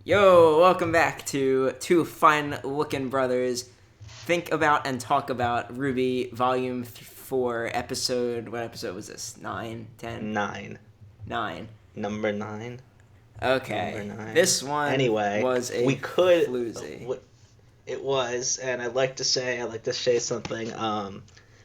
Yo, welcome back to Two Fine Looking Brothers Think About and Talk About RWBY Volume 4, episode... What episode was this? 9? 10? 9. 9. Number 9. Okay. Number 9. This one anyway, was a we could, floozy. It was, and I'd like to say something.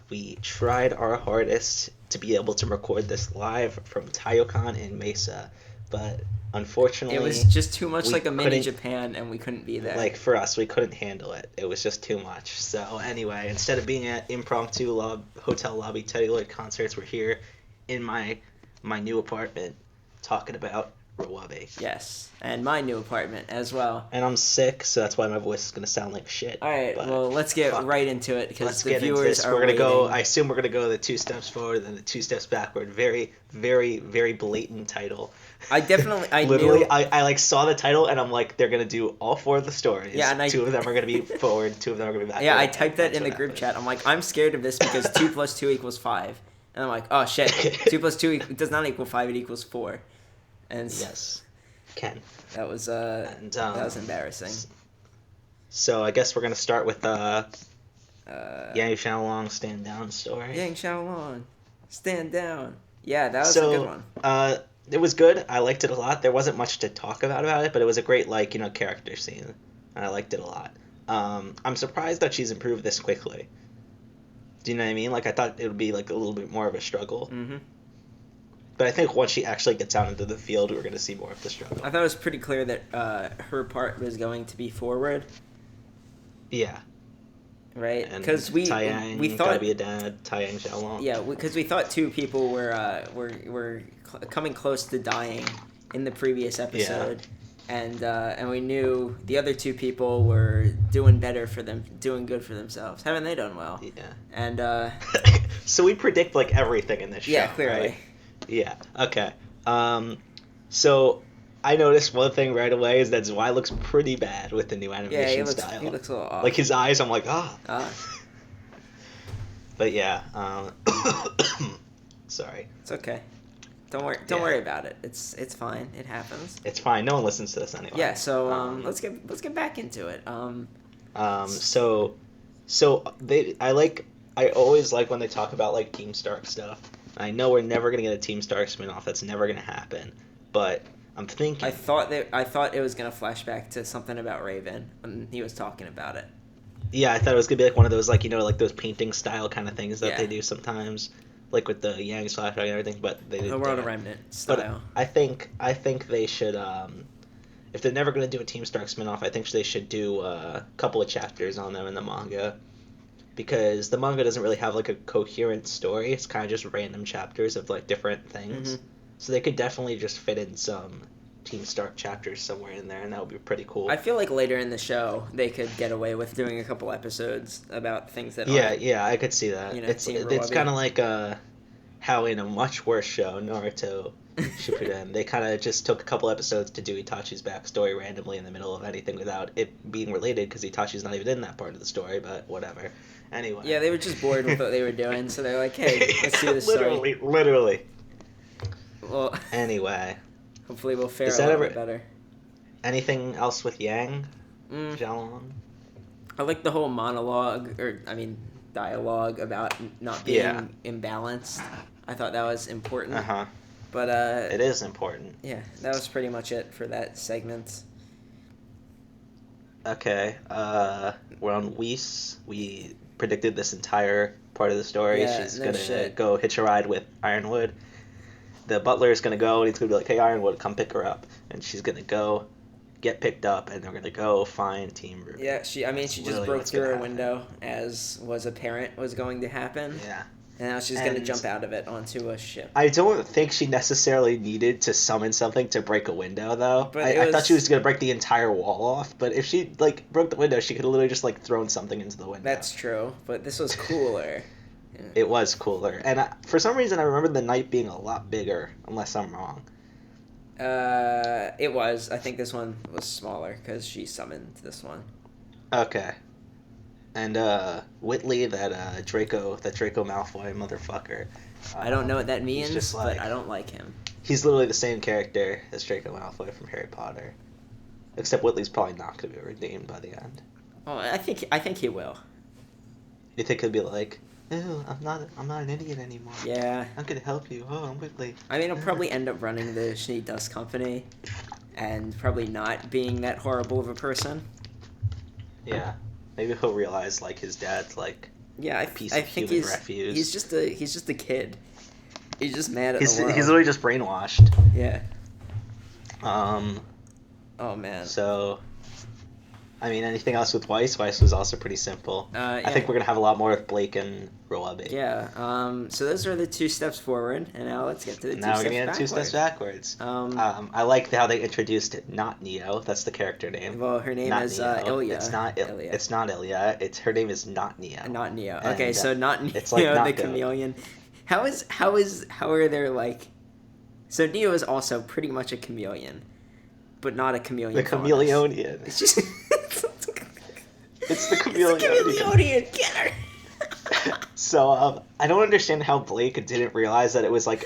We tried our hardest to be able to record this live from Taiyokan in Mesa, but unfortunately... It was just too much like a mini Japan, and we couldn't be there. Like, for us, we couldn't handle it. It was just too much. So, anyway, instead of being at impromptu hotel lobby Teddy Lloyd concerts, we're here in my new apartment talking about RWBY. Yes, and my new apartment as well. And I'm sick, so that's why my voice is going to sound like shit. Alright, well, let's get right into it, because the viewers are waiting. I assume we're going to go the 2 steps forward and the 2 steps backward. Very, very, very blatant title. I knew... I like saw the title and I'm like, they're gonna do all 4 of the stories. Yeah, and 2 of them are gonna be forward, 2 of them are gonna be backward. Yeah, I typed that in the group chat. I'm like, I'm scared of this because 2 plus 2 equals 5, and I'm like, oh shit, 2 plus 2 does not equal 5; it equals 4. And yes, Ken. That was that was embarrassing. So I guess we're gonna start with Yang Xiaolong stand down story. Yang Xiaolong, stand down. Yeah, that was a good one. It was good. I liked it a lot. There wasn't much to talk about it, but it was a great, character scene. And I liked it a lot. I'm surprised that she's improved this quickly. Do you know what I mean? Like, I thought it would be, a little bit more of a struggle. Mm-hmm. But I think once she actually gets out into the field, we're going to see more of the struggle. I thought it was pretty clear that her part was going to be forward. Yeah. Right? Because we thought... gotta be a dad, Taiyang Xiaolong. Yeah, because we thought 2 people were coming close to dying in the previous episode, and we knew the other 2 people were doing good for themselves. Haven't they done well? Yeah. And so we predict everything in this show. Yeah, clearly. Right? Yeah. Okay. So I noticed one thing right away is that Zwei looks pretty bad with the new animation style. He looks a little off. His eyes, I'm like, ah. But yeah. Sorry. It's okay. Don't worry about it. It's fine. It happens. It's fine. No one listens to this anyway. Yeah. So let's get back into it. I always like when they talk about Team Stark stuff. I know we're never gonna get a Team Stark spin-off. That's never gonna happen. But I'm thinking. I thought it was gonna flash back to something about Raven when he was talking about it. Yeah, I thought it was gonna be one of those those painting style kind of things that they do sometimes. With the Yang flashback and everything, but they didn't. The World of Remnant style. But I think they should, if they're never going to do a Team Stark spin-off, I think they should do a couple of chapters on them in the manga. Because the manga doesn't really have a coherent story. It's kind of just random chapters of different things. Mm-hmm. So they could definitely just fit in some Team Stark chapters somewhere in there, and that would be pretty cool. I feel like later in the show they could get away with doing a couple episodes about things that yeah, I could see that. It's kind of like how in a much worse show, Naruto Shippuden, they kind of just took a couple episodes to do Itachi's backstory randomly in the middle of anything without it being related, because Itachi's not even in that part of the story, but whatever. Anyway. Yeah, they were just bored with what they were doing, so they're like, hey, let's do this story. Literally. Well, anyway. Hopefully we'll fare a little bit better. Anything else with Yang? Xiaolong? I like the whole dialogue about not being imbalanced. I thought that was important. Uh-huh. But it is important. Yeah, that was pretty much it for that segment. Okay. We're on Whis. We predicted this entire part of the story. Yeah, she's gonna go hitch a ride with Ironwood. The butler is going to go, and he's going to be like, hey, Ironwood, come pick her up. And she's going to go, get picked up, and they're going to go find Team RWBY. Yeah, she just broke through her window, as was apparent was going to happen. Yeah. And now she's going to jump out of it onto a ship. I don't think she necessarily needed to summon something to break a window, though. I thought she was going to break the entire wall off, but if she, broke the window, she could have literally just, thrown something into the window. That's true, but this was cooler. It was cooler. And for some reason, I remember the knight being a lot bigger, unless I'm wrong. It was. I think this one was smaller, because she summoned this one. Okay. And Whitley, that Draco Malfoy motherfucker. I don't know what that means, but I don't like him. He's literally the same character as Draco Malfoy from Harry Potter. Except Whitley's probably not going to be redeemed by the end. Oh, I think he will. You think he'll be like, "Oh, I'm not an idiot anymore. Yeah. I'm gonna help you. Oh, I'm Whitley." I mean, he'll probably end up running the Schnee Dust Company, and probably not being that horrible of a person. Yeah, maybe he'll realize like his dad's like I piece I of think human refuse. he's just a kid. He's just mad at He's the world. literally just brainwashed. Yeah. Oh man. So, I mean, anything else with Weiss? Weiss was also pretty simple. Yeah. I think we're gonna have a lot more with Blake and RWBY. Yeah. So those are the 2 steps forward, and now let's get to the 2 steps backwards. Now we're gonna get 2 steps backwards. I like how they introduced Not Neo. That's the character name. Well, her name not is Neo. Ilya. Ilya. It's not Ilya. Her name is Not Neo. Not Neo. And, okay, so Not Neo, it's like the chameleon. How are there like? So Neo is also pretty much a chameleon, but not a chameleon. The chameleonian. It's just. It's the chameleonian. It's the chameleonian. Get her. So I don't understand how Blake didn't realize that it was like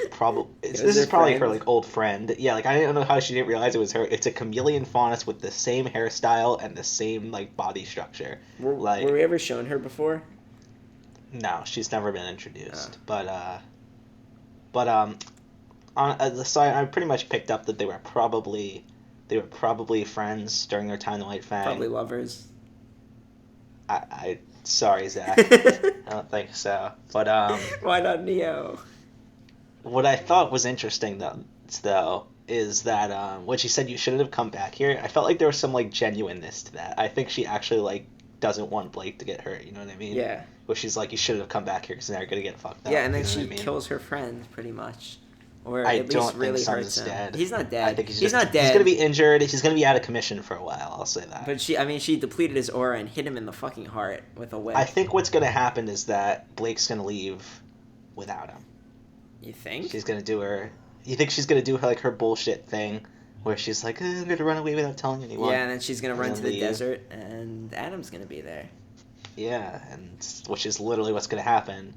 this is probably her like old friend. Yeah, like I don't know how she didn't realize it was her. It's a chameleon faunus with the same hairstyle and the same like body structure. Were we ever shown her before? No, she's never been introduced. So I pretty much picked up that they were probably friends during their time in White Fang. Probably lovers. I sorry, Zack. I don't think so. But why not Neo? What I thought was interesting though is that when she said you shouldn't have come back here, I felt like there was some like genuineness to that. I think she actually like doesn't want Blake to get hurt. You know what I mean? Yeah. Where she's like, you should have come back here because now you're gonna get fucked up. Yeah, and then she kills her friend pretty much. Or I at least don't really think hurts him. dead. He's not dead. I think he's not dead. He's gonna be injured. He's gonna be out of commission for a while. I'll say that. But she depleted his aura and hit him in the fucking heart with a whip. I think what's gonna happen is that Blake's gonna leave without him. You think? She's gonna do her. You think she's gonna do her like her bullshit thing, where she's like, I'm gonna run away without telling anyone. Yeah, and then she's gonna run to the desert, and Adam's gonna be there. Yeah, and which is literally what's gonna happen.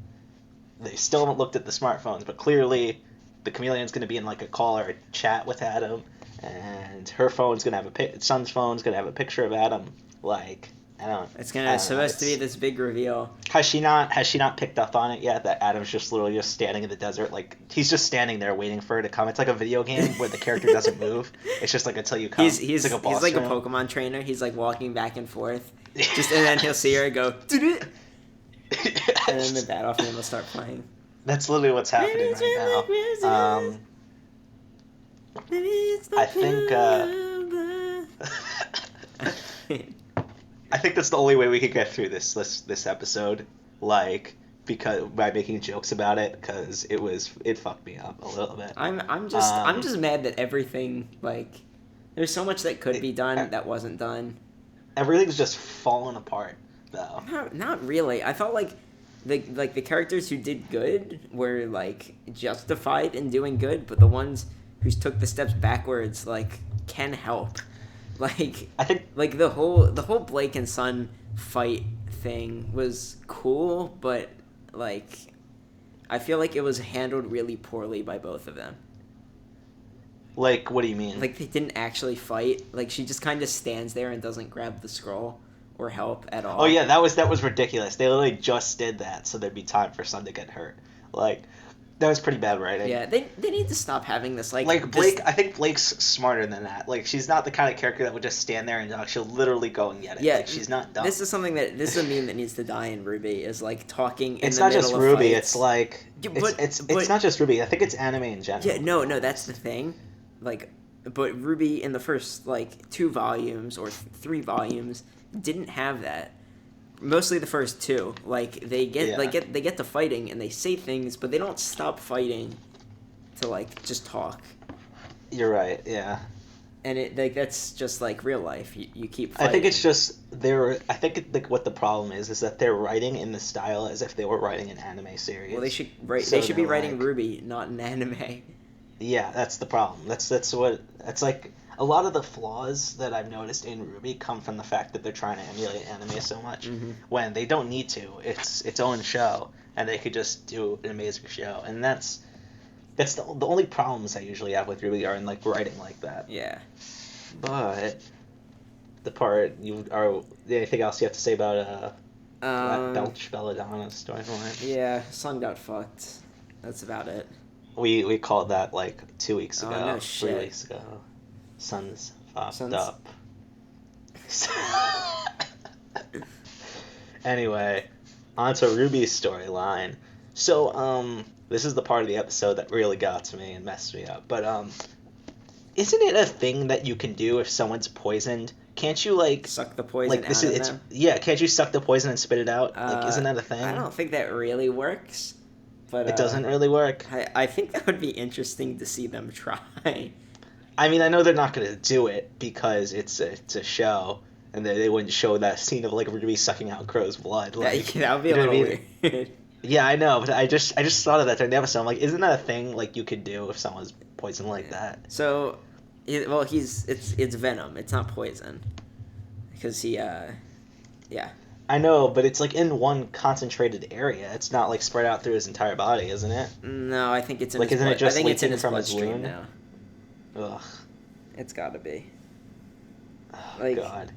They still haven't looked at the smartphones, but clearly the chameleon's going to be in like a call or a chat with Adam, and her phone's going to have son's phone's going to have a picture of Adam. Like, I don't. It's supposed to be this big reveal. Has she not picked up on it yet that Adam's just literally just standing in the desert, like he's just standing there waiting for her to come? It's like a video game where the character doesn't move. It's just like until you come. He's like a boss. He's like a Pokemon trainer. He's like walking back and forth, and then he'll see her and go, and then the battle theme will start playing. That's literally what's happening right now. I think that's the only way we could get through this episode, like because by making jokes about it, because it fucked me up a little bit. I'm just mad that everything like there's so much that could be done that wasn't done. Everything's just falling apart though. Not really. I felt like the characters who did good were like justified in doing good, but the ones who took the steps backwards like can help. Like I think like the whole Blake and Son fight thing was cool, but like I feel like it was handled really poorly by both of them. Like, what do you mean? Like they didn't actually fight. Like she just kind of stands there and doesn't grab the scroll or help at all. Oh yeah, that was ridiculous. They literally just did that so there'd be time for Son to get hurt. Like, that was pretty bad writing. Yeah, they need to stop having this like Blake. I think Blake's smarter than that. Like, she's not the kind of character that would just stand there and she'll literally go and get it. Yeah, like, she's not dumb. This is a meme that needs to die in RWBY. Is like talking. It's in the not just middle of RWBY. fights. It's like it's not just RWBY. I think it's anime in general. Yeah, no, that's the thing. Like, but RWBY in the first like 2 volumes or 3 volumes didn't have that. Mostly the first 2. Like they get to fighting and they say things, but they don't stop fighting to like just talk. You're right. Yeah. And it like that's just like real life. You keep fighting. I think it's just like what the problem is that they're writing in the style as if they were writing an anime series. Well, they should be writing RWBY, not an anime. Yeah, that's the problem. That's like a lot of the flaws that I've noticed in RWBY come from the fact that they're trying to emulate anime so much when they don't need to. It's its own show, and they could just do an amazing show. And that's the only problems I usually have with RWBY are in like writing like that. Yeah. But the part anything else you have to say about Belch Belladonna's storyline? Yeah, son got fucked. That's about it. We called that like 2 weeks ago, Oh, no 3 shit. weeks ago. Son's fucked Son's- up. Anyway, on to Ruby's storyline. So, this is the part of the episode that really got to me and messed me up. But, isn't it a thing that you can do if someone's poisoned? Can't you, like... Suck the poison out of them? Yeah, can't you suck the poison and spit it out? Isn't that a thing? I don't think that really works. But it doesn't really work? I think that would be interesting to see them try. I mean, I know they're not going to do it because it's a show, and they wouldn't show that scene of, like, Ruby sucking out Crow's blood. Like, that would be a little weird. Yeah, I know, but I just thought of that during the episode. I'm like, isn't that a thing, like, you could do if someone's poisoned like that? So, it's venom. It's not poison. Because yeah. I know, but it's like in one concentrated area. It's not like spread out through his entire body, isn't it? No, I think it's in like, his isn't it just I think it's in leaking his from his bloodstream wound? now. Ugh. It's gotta be. Oh, Like, God.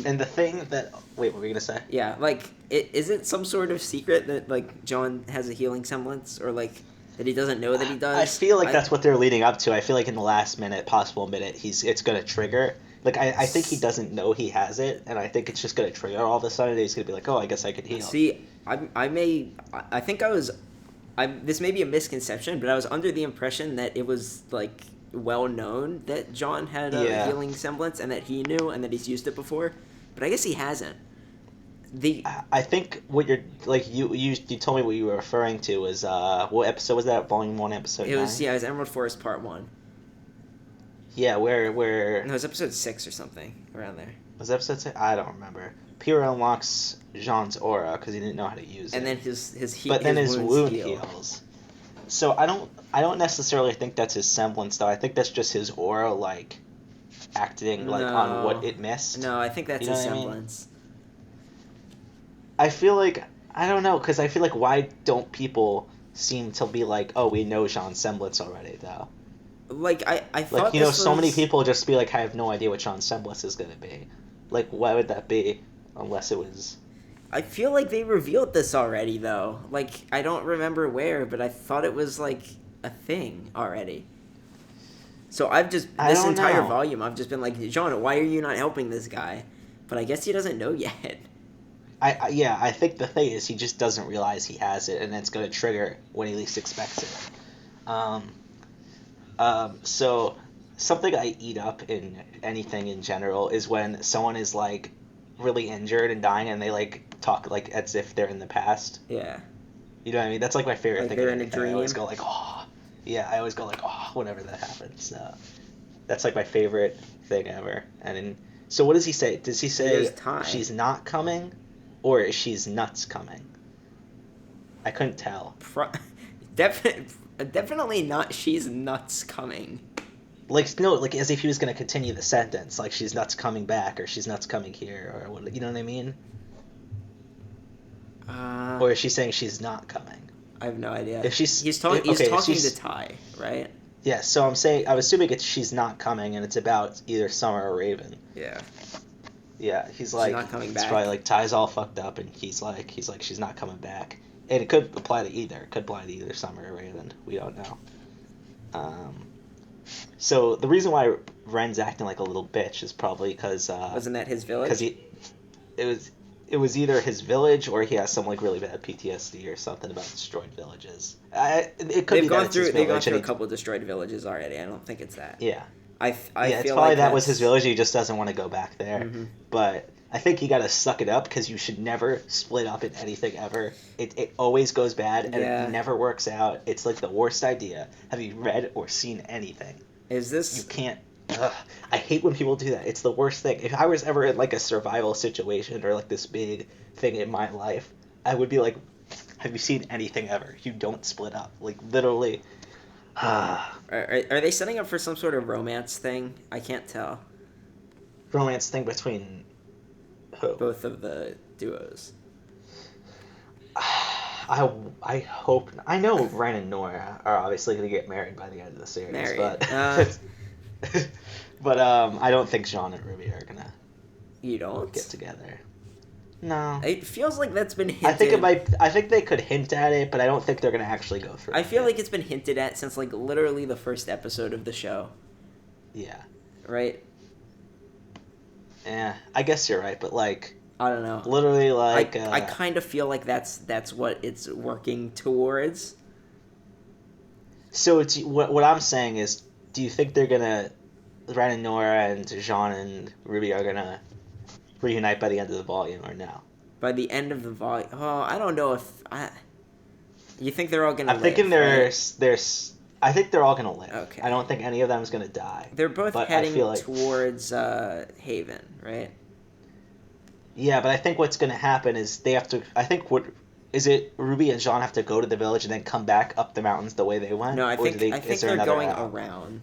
And the thing that... Wait, what were you going to say? Yeah, like, is it some sort of secret that, like, John has a healing semblance? Or, like, that he doesn't know that he does? I feel like that's what they're leading up to. I feel like in the last possible minute, it's going to trigger. Like, I think he doesn't know he has it, and I think it's just going to trigger all of a sudden. He's going to be like, oh, I guess I could heal. See, this may be a misconception, but I was under the impression that it was, like, well known that John had a healing semblance, and that he knew, and that he's used it before. But I guess he hasn't. I think what you're, like, you told me what you were referring to was, what episode was that? Volume 1, episode 9? It was Emerald Forest Part 1. Yeah, where... No, it was episode 6 or something, around there. Was it episode 6? I don't remember. Peter unlocks Jean's aura because he didn't know how to use it. And then his wound heals. So I don't necessarily think that's his semblance, though. I think that's just his aura, like, acting, like, on what it missed. No, I think that's his semblance. I feel like... I don't know, because I feel like why don't people seem to be like, oh, we know Jean's semblance already, though? Like, I thought like, so many people just be like, I have no idea what Jean's semblance is going to be. Like, why would that be? Unless it was... I feel like they revealed this already, though. Like, I don't remember where, but I thought it was, like, a thing already. So this entire volume, I've just been like, John, why are you not helping this guy? But I guess he doesn't know yet. I think the thing is he just doesn't realize he has it, and it's going to trigger when he least expects it. So something I eat up in anything in general is when someone is, like, really injured and dying, and they, like, talk, like, as if they're in the past. Yeah. You know what I mean? That's, like, my favorite thing. They're in a dream. I always go, like, oh. Yeah, I always go, like, oh, whenever that happens. That's, like, my favorite thing ever. So what does he say? Does he say she's not coming, or is she's nuts coming? I couldn't tell. Definitely not she's nuts coming. Like, no, like, as if he was going to continue the sentence, like, she's nuts coming back, or she's nuts coming here, or what, you know what I mean? Or is she saying she's not coming? I have no idea. If he's talking to Ty, right? Yeah, so I'm assuming it's she's not coming, and it's about either Summer or Raven. Yeah. Yeah, he's like, she's not coming back. It's probably like Ty's all fucked up, and he's like, she's not coming back. And it could apply to either. It could apply to either Summer or Raven. We don't know. So the reason why Ren's acting like a little bitch is probably because wasn't that his village? Because it was either his village or he has some, like, really bad PTSD or something about destroyed villages. It could be that it's his village. They've gone through a couple of destroyed villages already. I don't think it's that. Yeah. I feel it's probably that was his village. He just doesn't want to go back there. Mm-hmm. But I think you got to suck it up because you should never split up in anything ever. It always goes bad and it never works out. It's like the worst idea. Have you read or seen anything? Is this... You can't... I hate when people do that. It's the worst thing. If I was ever in, like, a survival situation or, like, this big thing in my life, I would be like, have you seen anything ever? You don't split up. Like, literally... Are they setting up for some sort of romance thing? I can't tell. Romance thing between who? Both of the duos. I hope... I know Ren and Nora are obviously going to get married by the end of the series, but... But I don't think Jean and Ruby are gonna You don't? get together. No. It feels like that's been hinted. I think they could hint at it, but I don't think they're gonna actually go through. I feel like it's been hinted at since like literally the first episode of the show. Yeah. Right? Yeah, I guess you're right, but like I don't know. literally like I kind of feel like that's what it's working towards. So it's what I'm saying is, do you think they're gonna Ren and Nora and Jean and Ruby are gonna reunite by the end of the volume or no? By the end of the volume, I don't know if you think they're all gonna. I'm thinking I think they're all gonna live. Okay. I don't think any of them is gonna die. They're both heading towards Haven, right? Yeah, but I think what's gonna happen is they have to. I think Ruby and Jean have to go to the village and then come back up the mountains the way they went? No, I think they're going around.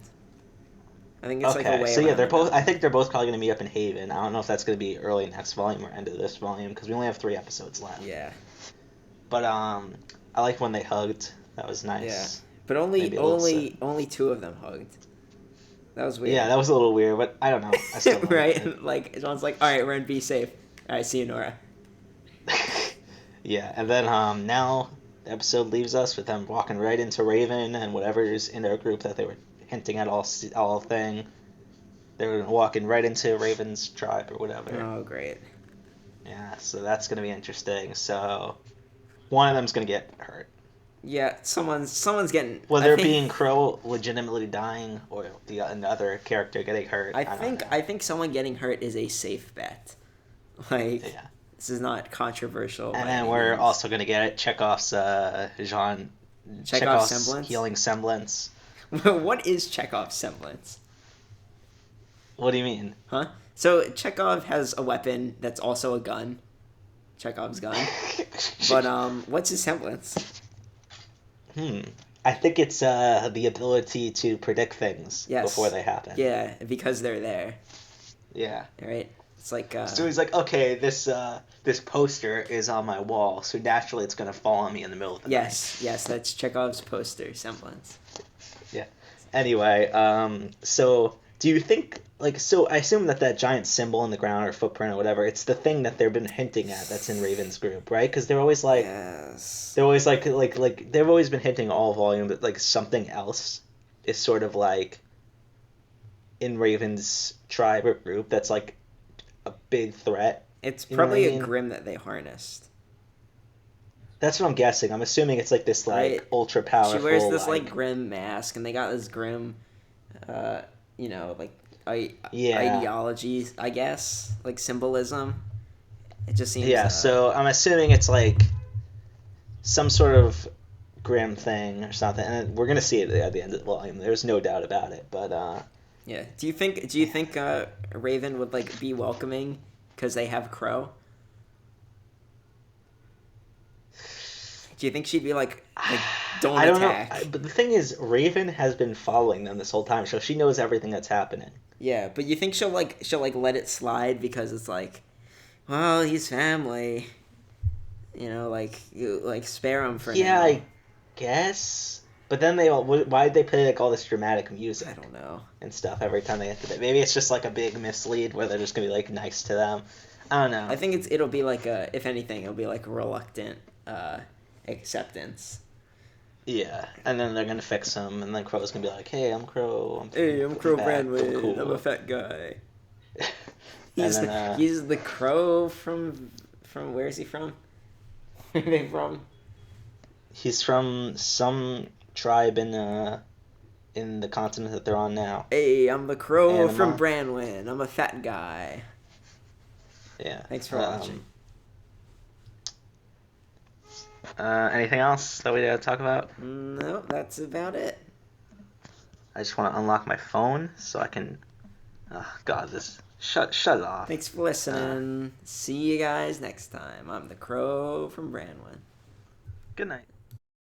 I think it's like a way so yeah, around. I think they're both probably going to meet up in Haven. I don't know if that's going to be early next volume or end of this volume because we only have 3 episodes left. Yeah. But I like when they hugged. That was nice. Yeah. But only 2 of them hugged. That was weird. Yeah, that was a little weird, but I don't know. I still right? It. Like John's like, "All right, Ren, be safe. All right, see you, Nora." Yeah, and then now the episode leaves us with them walking right into Raven and whatever's in their group that they were hinting at all thing. They were walking right into Raven's tribe or whatever. Oh, great. Yeah, so that's going to be interesting. So one of them's going to get hurt. Yeah, someone's getting... Whether it being Crow legitimately dying or another character getting hurt. I think someone getting hurt is a safe bet. Like, yeah. This is not controversial. And then we're also going to get Chekhov's Chekhov's semblance? Healing semblance. What is Chekhov's semblance? What do you mean? Huh? So Chekhov has a weapon that's also a gun. Chekhov's gun. But what's his semblance? I think it's the ability to predict things before they happen. Yeah, because they're there. Yeah. Right? It's like so he's like, okay, this poster is on my wall, so naturally it's gonna fall on me in the middle of the night. Yes, that's Chekhov's poster semblance. Yeah. Anyway, so do you think so I assume that giant symbol in the ground or footprint or whatever, it's the thing that they've been hinting at that's in Raven's group, right? Because they're always like they're always like they've always been hinting all volume that like something else is sort of like in Raven's tribe or group that's like a big threat. It's probably a Grimm that they harnessed. That's what I'm guessing. I'm assuming it's like this like ultra powerful. She wears this like Grimm mask, and they got this Grimm, ideology, I guess, like symbolism. It just seems. Yeah, so I'm assuming it's like some sort of Grimm thing or something, and we're gonna see it at the end of the volume. There's no doubt about it, but. Yeah. Do you think Raven would like be welcoming because they have Crow? Do you think she'd be like don't attack? I don't know. But the thing is, Raven has been following them this whole time, so she knows everything that's happening. Yeah, but you think she'll let it slide because it's like, well, he's family. You know, like spare him for now. Yeah, I guess. But then why'd they play like all this dramatic music? I don't know. And stuff every time they enter it. Maybe it's just like a big mislead where they're just gonna be like nice to them. I don't know. I think it'll be like if anything, it'll be like a reluctant acceptance. Yeah, and then they're gonna fix him, and then Crow's gonna be like, "Hey, I'm Crow. I'm Crow Brandwood. Cool. I'm a fat guy." He's the Crow from where is he from? Where are they from? He's from some tribe in the continent that they're on now. Hey, I'm the Crow from Branwyn. I'm a fat guy. Yeah. Thanks for watching. Anything else that we gotta talk about? No, that's about it. I just want to unlock my phone so I can. Oh God, this shut it off. Thanks for listening. See you guys next time. I'm the Crow from Branwyn. Good night.